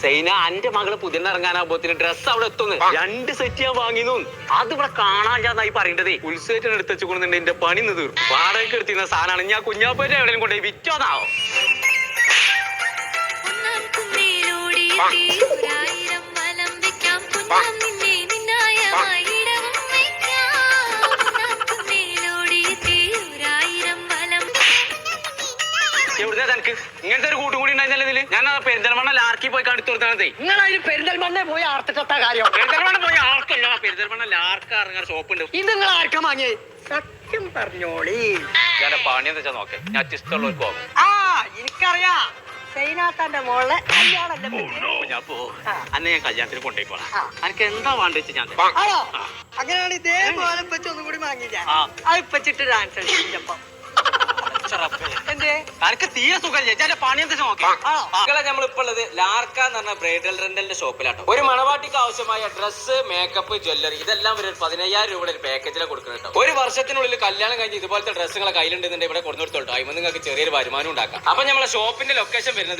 സൈന അന്റെ മകള് പുതിയ ഇറങ്ങാനാകുമ്പോത്തിന് ഡ്രസ്സ് അവിടെ എത്തുന്നു 2 സെറ്റ് ഞാൻ വാങ്ങിന്നു. അത് ഇവിടെ കാണാനായി പറയേണ്ടതേ. ഉത്സവത്തിന് എടുത്ത് വെച്ചുകൊണ്ടുണ്ട് എന്റെ പണി നിന്ന് തീർന്നു. വാടകയ്ക്ക് എടുത്തിരുന്ന സാധനമാണ്. ഞാൻ കുഞ്ഞാപ്പേരെ എവിടെയും കൊണ്ടുപോയി വിറ്റോന്നാവോ. എവിടുന്ന തനക്ക് ഇങ്ങനത്തെ ഒരു കൂട്ടും കൂടി ഉണ്ടായിരുന്നല്ലേ? ഞാൻ പെരിന്തൽമണ്ണ ലാർക്കി പോയി കണ്ടു കൊടുത്തേ. നിങ്ങളതിന് പെരിന്തൽമണ്ണ പോയി ആർത്തിട്ട കാര്യം. പെരിന്തൽമണ്ണ പോയി ആർക്കല്ല, പെരിന്തൽമണ്ണ ലാർക്ക് ഇറങ്ങാൻ ഷോപ്പ് ഉണ്ട്. ഇത് നിങ്ങൾ ആർക്കാ വാങ്ങിയേ? സത്യം പറഞ്ഞോളി. ഞാൻ പണി എന്താ വെച്ചാൽ നോക്കേ, ഞാൻ ഇഷ്ടമുള്ളവർക്ക് പോകും. ആ എനിക്കറിയാ സൈനാത്താന്റെ മോളെ കല്യാണല്ലേ ഞാൻ പോ അന്ന് ഞാൻ കല്യാണത്തിന് കൊണ്ടുപോയിക്കോളാം. എനിക്ക് എന്താ വേണ്ടത് ഞാൻ ആണോ? അങ്ങനെയാണ് ഇതേപോലെ ഇപ്പച്ച ഒന്നും കൂടി വാങ്ങിയില്ല. അത് ഇപ്പച്ചിട്ട് ഡാൻസ് കളിച്ചപ്പം എനിക്ക് തീരെ സുഖമില്ല. ഞാൻ പണി എന്താ നോക്കാം. മക്കളെ നമ്മളിപ്പോ ഉള്ളത് ലാർക്ക എന്ന് പറഞ്ഞ ബ്രൈഡൽ റെന്റലിന്റെ ഷോപ്പിലാട്ടോ. ഒരു മണവാട്ടിക്ക് ആവശ്യമായ ഡ്രസ്സ്, മേക്കപ്പ്, ജ്വല്ലറി ഇതെല്ലാം ഒരു 15000 രൂപയുടെ ഒരു പാക്കേജിലെ കൊടുക്കുന്നുണ്ടോ. ഒരു വർഷത്തിനുള്ളിൽ കല്യാണം കഴിഞ്ഞ് ഇതുപോലത്തെ ഡ്രസ്സുകളെ കയ്യിലുണ്ടെന്നുണ്ടെങ്കിൽ ഇവിടെ കൊടുത്തു കൊടുത്തോട്ടോ. അതിന് നിങ്ങൾക്ക് ചെറിയൊരു വരുമാനം ഉണ്ടാക്കാം. അപ്പൊ നമ്മളെ ഷോപ്പിന്റെ ലൊക്കേഷൻ വരുന്നത്